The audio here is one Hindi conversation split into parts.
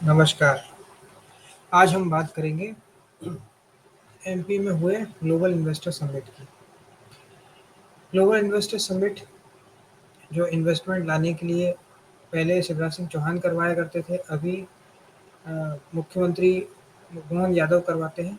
नमस्कार। आज हम बात करेंगे एमपी में हुए ग्लोबल इन्वेस्टर समिट की। ग्लोबल इन्वेस्टर समिट जो इन्वेस्टमेंट लाने के लिए पहले शिवराज सिंह चौहान करवाया करते थे, अभी मुख्यमंत्री मोहन यादव करवाते हैं।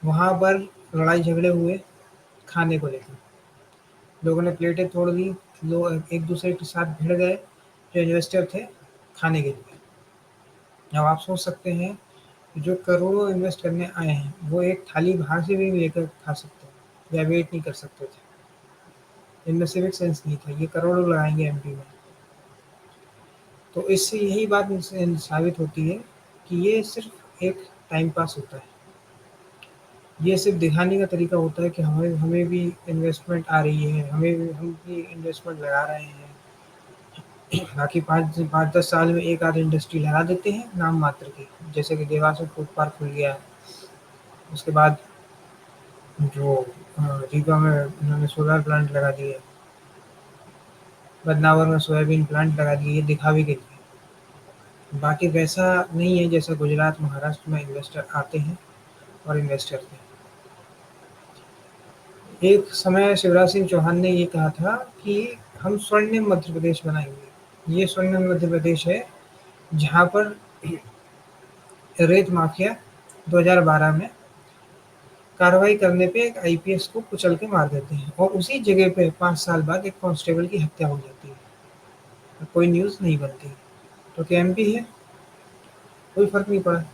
वहाँ पर लड़ाई झगड़े हुए खाने को लेकर। लोगों ने प्लेटें तोड़ दी, लोग एक दूसरे के साथ भिड़ गए जो इन्वेस्टर थे खाने के लिए। अब आप सोच सकते हैं जो करोड़ों इन्वेस्ट करने आए हैं, वो एक थाली बाहर से भी लेकर खा सकते हैं या वेट नहीं कर सकते थे। इनमें सिविक सेंस नहीं था, ये करोड़ों लगाएँगे एमपी में। तो इससे यही बात साबित होती है कि ये सिर्फ़ एक टाइम पास होता है। ये सिर्फ़ दिखाने का तरीका होता है कि हमें हमें भी इन्वेस्टमेंट आ रही है, हमें भी हम भी इन्वेस्टमेंट लगा रहे हैं। बाकी 5-10 साल में एक आध इंडस्ट्री लगा देते हैं नाम मात्र की, जैसे कि देवास में फूड पार्क खुल गया। उसके बाद जो रीवा में उन्होंने सोलर प्लांट लगा दिए, बदनावर में सोयाबीन प्लांट लगा दिए, ये दिखावे के लिए। बाकी वैसा नहीं है जैसा गुजरात, महाराष्ट्र में इन्वेस्टर आते हैं और इन्वेस्ट करते हैं। एक समय शिवराज सिंह चौहान ने ये कहा था कि हम स्वर्णिम मध्य प्रदेश बनाएँगे। ये स्वर्णिम मध्य प्रदेश है जहाँ पर रेत माफिया 2012 में कार्रवाई करने पे एक आईपीएस को कुचल के मार देते हैं और उसी जगह पे 5 साल बाद एक कांस्टेबल की हत्या हो जाती है। कोई न्यूज़ नहीं बनती। तो क्या एमपी है? कोई फ़र्क नहीं पड़ा।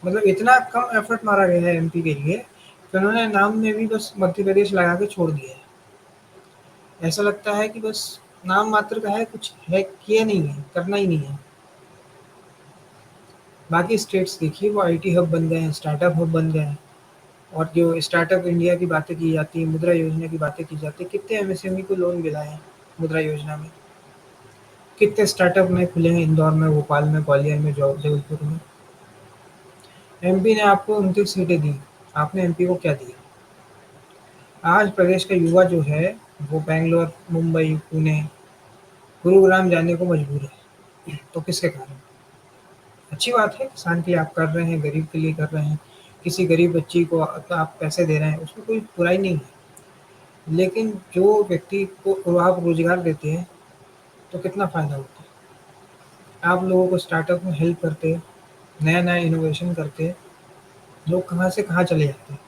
मतलब इतना कम एफर्ट मारा गया है एमपी के लिए कि उन्होंने नाम में भी बस मध्य प्रदेश लगा के छोड़ दिया है। ऐसा लगता है कि बस नाम मात्र का है, कुछ है किया नहीं है, करना ही नहीं है। बाकी स्टेट्स देखिए वो आईटी हब बन गए हैं, स्टार्टअप हब बन गए हैं। और जो स्टार्टअप इंडिया की बातें की जाती हैं, मुद्रा योजना की बातें की जाती हैं, कितने एमएसएमई को लोन मिला है मुद्रा योजना में? कितने स्टार्टअप नए खुले हैं इंदौर में, भोपाल में, ग्वालियर में, जबलपुर में? एमपी ने आपको 29 सीटें दी, आपने एमपी को क्या दिया? आज प्रदेश का युवा जो है वो बैंगलोर, मुंबई, पुणे, गुरुग्राम जाने को मजबूर है। तो किसके कारण? अच्छी बात है, किसान के लिए आप कर रहे हैं, गरीब के लिए कर रहे हैं, किसी गरीब बच्ची को आप पैसे दे रहे हैं, उसमें कोई बुराई नहीं है। लेकिन जो व्यक्ति को आप रोज़गार देते हैं, तो कितना फ़ायदा होता है। आप लोगों को स्टार्टअप में हेल्प करते, नया-नया इनोवेशन करते, लोग कहाँ से कहाँ चले जाते हैं।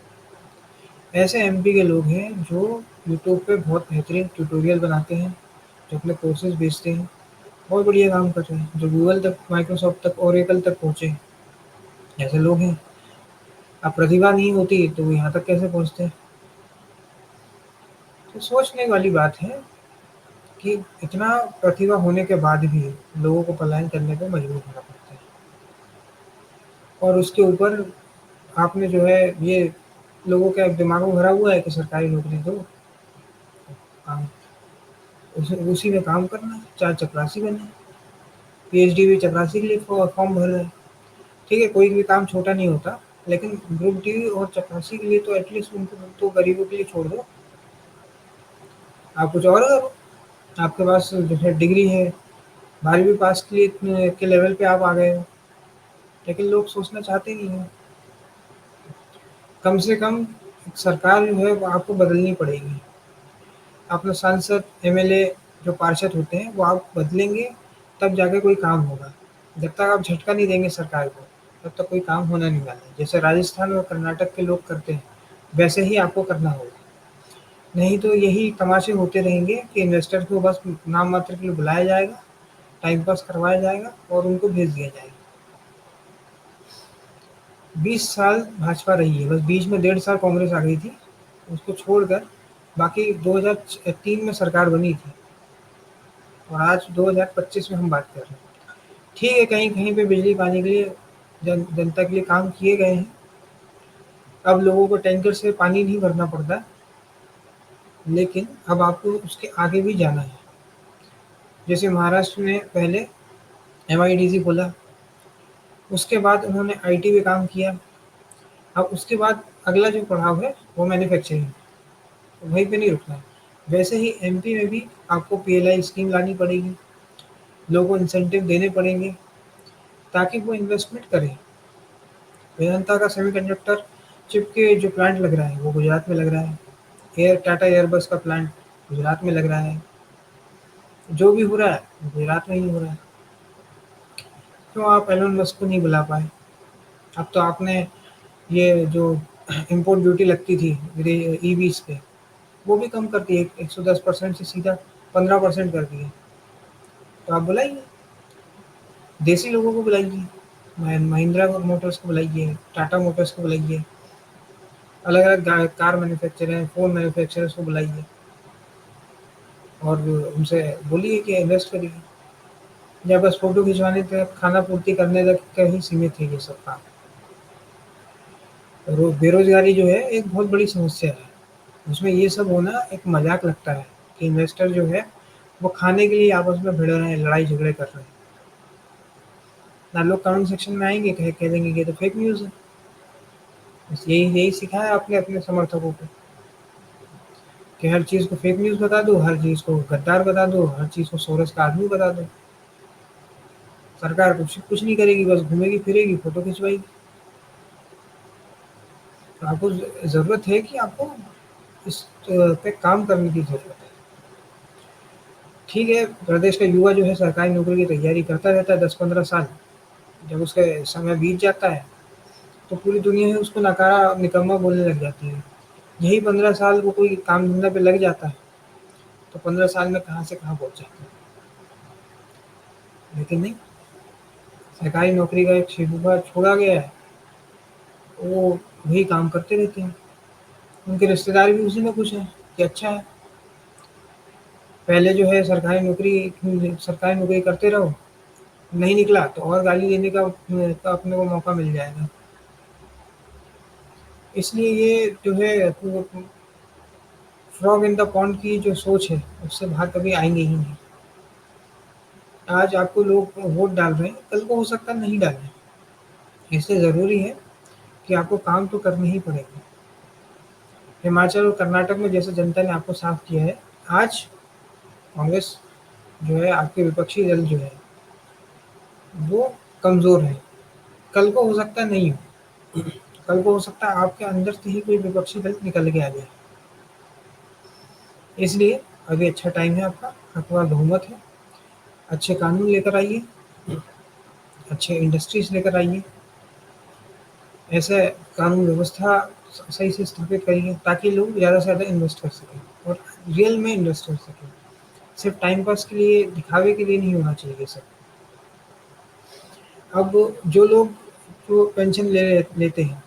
ऐसे एमपी के लोग हैं जो यूट्यूब पे बहुत बेहतरीन ट्यूटोरियल बनाते हैं, जो अपने कोर्सेज़ बेचते हैं, बहुत बढ़िया काम कर रहे हैं, जो गूगल तक, माइक्रोसॉफ्ट तक, ओरेकल तक पहुँचे। ऐसे लोग हैं। अब प्रतिभा नहीं होती तो वो यहाँ तक कैसे पहुँचते? तो सोचने वाली बात है कि इतना प्रतिभा होने के बाद भी लोगों को पलायन करने पे मजबूर होना पड़ता है। और उसके ऊपर आपने जो है ये लोगों के दिमाग में भरा हुआ है कि सरकारी नौकरी दो, काम उसी में काम करना है, चाहे चपरासी बने। पीएचडी भी चपरासी के लिए फॉर्म भर रहे हैं। ठीक है, कोई भी काम छोटा नहीं होता, लेकिन ग्रुप डी और चपरासी के लिए तो एटलीस्ट उनको तो गरीबों के लिए छोड़ दो। आप कुछ और करो। आपके पास जो है डिग्री है, 12वीं पास के लिए इतने के लेवल पे आप आ गए हो, लेकिन लोग सोचना चाहते नहीं हैं। कम से कम सरकार जो है वो आपको बदलनी पड़ेगी। अपने सांसद, एमएलए जो पार्षद होते हैं वो आप बदलेंगे तब जाके कोई काम होगा। जब तक आप झटका नहीं देंगे सरकार को, तब तक कोई काम होना नहीं वाला है। जैसे राजस्थान और कर्नाटक के लोग करते हैं, वैसे ही आपको करना होगा। नहीं तो यही तमाशे होते रहेंगे कि इन्वेस्टर को बस नाम मात्र के लिए बुलाया जाएगा, टाइम पास करवाया जाएगा और उनको भेज दिया जाएगा। 20 साल भाजपा रही है, बस बीच में 1.5 साल कांग्रेस आ गई थी, उसको छोड़कर बाकी 2003 में सरकार बनी थी और आज 2025 में हम बात कर रहे हैं। ठीक है, कहीं-कहीं पे बिजली पानी के लिए जनता के लिए काम किए गए हैं। अब लोगों को टैंकर से पानी नहीं भरना पड़ता, लेकिन अब आपको उसके आगे भी जाना है। जैसे महाराष्ट्र में पहले एमआईडीसी खोला, उसके बाद उन्होंने आईटी पे काम किया, अब उसके बाद अगला जो पड़ाव है वो मैन्युफैक्चरिंग, वहीं पे नहीं रुकना है। वैसे ही एमपी में भी आपको पीएलआई स्कीम लानी पड़ेगी, लोगों को इंसेंटिव देने पड़ेंगे ताकि वो इन्वेस्टमेंट करें। वेदांता का सेमीकंडक्टर चिप के जो प्लांट लग रहा है वो गुजरात में लग रहा है। टाटा एयरबस का प्लांट गुजरात में लग रहा है। जो भी हो रहा है वो गुजरात में ही हो रहा है। क्यों आप एलोन मस्क को नहीं बुला पाए? अब तो आपने ये जो इम्पोर्ट ड्यूटी लगती थी ईवीज पे, वो भी कम कर दी, 110% से सीधा 15% कर दिए। तो आप बुलाइए, देसी लोगों को बुलाइए, महिंद्रा मोटर्स को बुलाइए, टाटा मोटर्स को बुलाइए, अलग अलग कार मैन्युफैक्चरर हैं, फोन मैन्युफैक्चरर्स को बुलाइए और उनसे बोलिए कि इन्वेस्ट करिए। या बस फोटो खिंचवाने तक, खाना पूर्ति करने तक का ही सीमित है ये सब काम। बेरोजगारी जो है एक बहुत बड़ी समस्या है। उसमें ये सब होना एक मजाक लगता है कि इन्वेस्टर जो है वो खाने के लिए आपस में भिड़ रहे हैं, लड़ाई झगड़े कर रहे हैं। ना लोग कमेंट सेक्शन में आएंगे, कह देंगे कि ये तो फेक न्यूज़ है। बस यही यही सिखाया आपने अपने समर्थकों को कि हर चीज़ को फेक न्यूज़ बता दो, हर चीज़ को गद्दार बता दो, हर चीज़ को सोरस का आदमी बता दो। सरकार कुछ कुछ नहीं करेगी, बस घूमेगी फिरेगी, फोटो खिंचवाएगी। तो आपको ज़रूरत है कि आपको इस पे काम करने की ज़रूरत है। ठीक है, प्रदेश का युवा जो है सरकारी नौकरी की तैयारी करता रहता है 10-15 साल। जब उसका समय बीत जाता है तो पूरी दुनिया ही उसको नकारा निकम्मा बोलने लग जाती है। यही 15 साल को कोई काम धंधा पे लग जाता है तो 15 साल में कहाँ से कहाँ पहुँच जाता है। लेकिन नहीं, सरकारी नौकरी का एक शिकूबा छोड़ा गया है, वो वही काम करते रहते हैं। उनके रिश्तेदार भी उसी में खुश हैं कि अच्छा है, पहले जो है सरकारी नौकरी करते रहो, नहीं निकला तो और गाली देने का अपने को मौका मिल जाएगा। इसलिए ये जो है फ्रॉग इन द पॉन्ड की जो सोच है उससे बाहर कभी आएंगे ही नहीं। आज आपको लोग वोट डाल रहे हैं, कल को हो सकता है नहीं डालें। इसलिए ज़रूरी है कि आपको काम तो करने ही पड़ेगा। हिमाचल और कर्नाटक में जैसे जनता ने आपको साफ किया है, आज कांग्रेस जो है, आपके विपक्षी दल जो है वो कमज़ोर है। कल को हो सकता है नहीं हो, कल को हो सकता है आपके अंदर से ही कोई विपक्षी दल निकल के आ जाए। इसलिए अभी अच्छा टाइम है आपका, आपके पास बहुमत है। अच्छे कानून लेकर आइए, अच्छे इंडस्ट्रीज लेकर आइए, ऐसे कानून व्यवस्था सही से स्थापित करिए ताकि लोग ज़्यादा से ज़्यादा इन्वेस्ट कर सकें और रियल में इन्वेस्ट कर सकें। सिर्फ टाइम पास के लिए, दिखावे के लिए नहीं होना चाहिए ये सब। अब जो लोग जो पेंशन लेते हैं,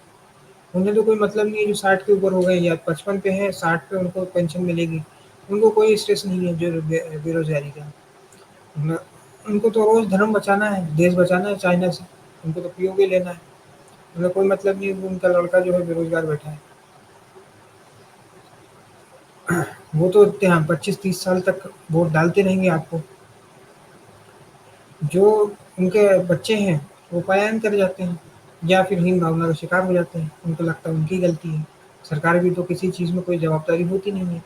उन्हें तो कोई मतलब नहीं है, जो 60 के ऊपर हो गए या 55 पे हैं, 60 पे उनको पेंशन मिलेगी। उनको कोई स्ट्रेस नहीं है जो बेरोज़गारी का। उन्हें उनको तो रोज़ धर्म बचाना है, देश बचाना है चाइना से। उनको तो पीओके लेना है। उन्हें कोई मतलब नहीं है कि उनका लड़का जो है बेरोज़गार बैठा है। वो तो हाँ 25-30 साल तक वोट डालते रहेंगे आपको। जो उनके बच्चे हैं वो पलायन कर जाते हैं या फिर हीन भावना का शिकार हो जाते हैं। उनको लगता है उनकी गलती है। सरकार भी तो किसी चीज़ में कोई जवाबदारी होती नहीं है।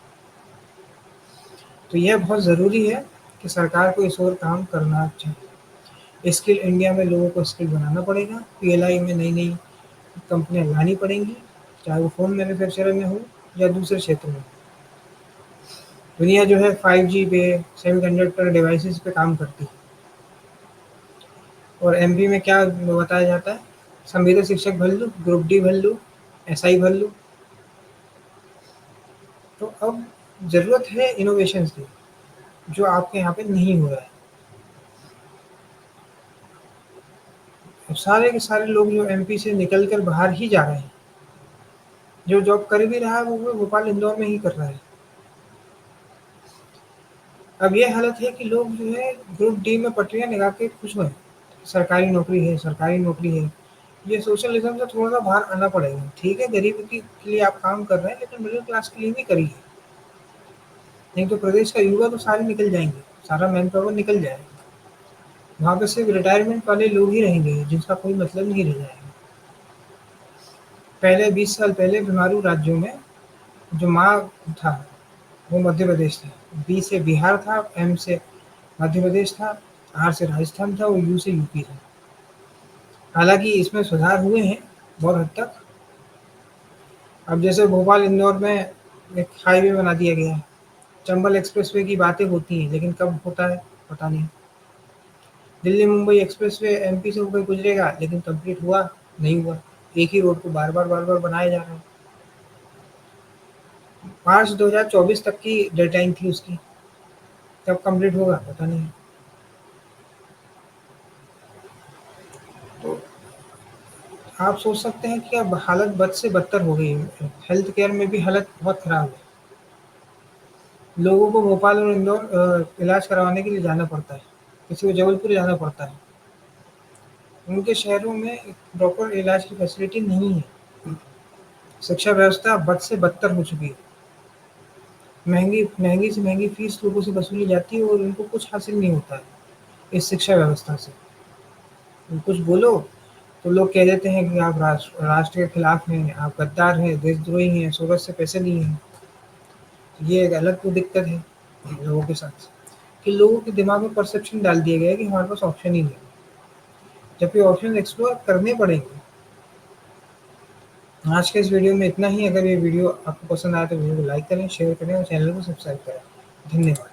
तो यह बहुत ज़रूरी है कि सरकार को इस ओर काम करना चाहिए। स्किल इंडिया में लोगों को स्किल बनाना पड़ेगा। पीएलआई में नई-नई कंपनियाँ लानी पड़ेंगी, चाहे वो फ़ोन मैन्युफैक्चरर में हो या दूसरे क्षेत्र में। दुनिया जो है 5G पे, सेमीकंडक्टर डिवाइसेज़ पे काम करती है। और एमपी में क्या बताया जाता है? संविदा शिक्षक भर लो, ग्रुप डी भर लो, एसआई भर लो। तो अब ज़रूरत है इनोवेशंस की, जो आपके यहाँ पे नहीं हो रहा है। अब सारे के सारे लोग जो एमपी से निकल कर बाहर ही जा रहे हैं। जो जॉब कर भी रहा है वो भोपाल, इंदौर में ही कर रहा है। अब ये हालत है कि लोग जो है ग्रुप डी में पटरियाँ लगा के खुश हैं। सरकारी नौकरी है, सरकारी नौकरी है। ये सोशलिज़्म से थोड़ा-सा बाहर आना पड़ेगा। ठीक है, गरीब के लिए आप काम कर रहे हैं, लेकिन मिडल क्लास के लिए भी करिए। नहीं तो प्रदेश का युवा तो सारे निकल जाएँगे, सारा मैन पावर निकल जाएगा। वहाँ पे सिर्फ रिटायरमेंट वाले लोग ही रहेंगे, जिनका कोई मतलब नहीं रह जाएगा। पहले 20 साल पहले बीमारू राज्यों में जो माँ था, वो मध्य प्रदेश था। बी से बिहार था, एम से मध्य प्रदेश था, आर से राजस्थान था और यू से यूपी था। हालाँकि इसमें सुधार हुए हैं बहुत हद तक। अब जैसे भोपाल इंदौर में एक हाईवे बना दिया गया है। चंबल एक्सप्रेसवे की बातें होती हैं, लेकिन कब होता है पता नहीं। दिल्ली मुंबई एक्सप्रेसवे एमपी से होकर गुजरेगा, लेकिन कंप्लीट हुआ नहीं हुआ। एक ही रोड को बार बार बनाया जा रहा है। मार्च 2024 तक की डेडलाइन थी उसकी, कब कंप्लीट होगा पता नहीं। तो आप सोच सकते हैं कि अब हालत बद से बदतर हो गई है। हेल्थ केयर में भी हालत बहुत खराब है। लोगों को भोपाल और इंदौर इलाज करवाने के लिए जाना पड़ता है। किसी को जबलपुर जाना पड़ता है। उनके शहरों में प्रॉपर इलाज की फैसिलिटी नहीं है। शिक्षा व्यवस्था बद से बदतर हो चुकी है। महंगी से महंगी फीस लोगों से वसूली जाती है और उनको कुछ हासिल नहीं होता है इस शिक्षा व्यवस्था से। कुछ बोलो तो लोग कह देते हैं कि आप राष्ट्र के खिलाफ हैं, आप गद्दार हैं, देशद्रोही हैं, सूरत से पैसे लिए हैं। ये एक अलग तो दिक्कत है लोगों के साथ, कि लोगों के दिमाग में परसेप्शन डाल दिया गया है कि हमारे पास ऑप्शन ही नहीं है, जबकि ऑप्शन एक्सप्लोर करने पड़ेंगे। आज के इस वीडियो में इतना ही। अगर ये वीडियो आपको पसंद आया तो वीडियो को लाइक करें, शेयर करें और चैनल को सब्सक्राइब करें। धन्यवाद।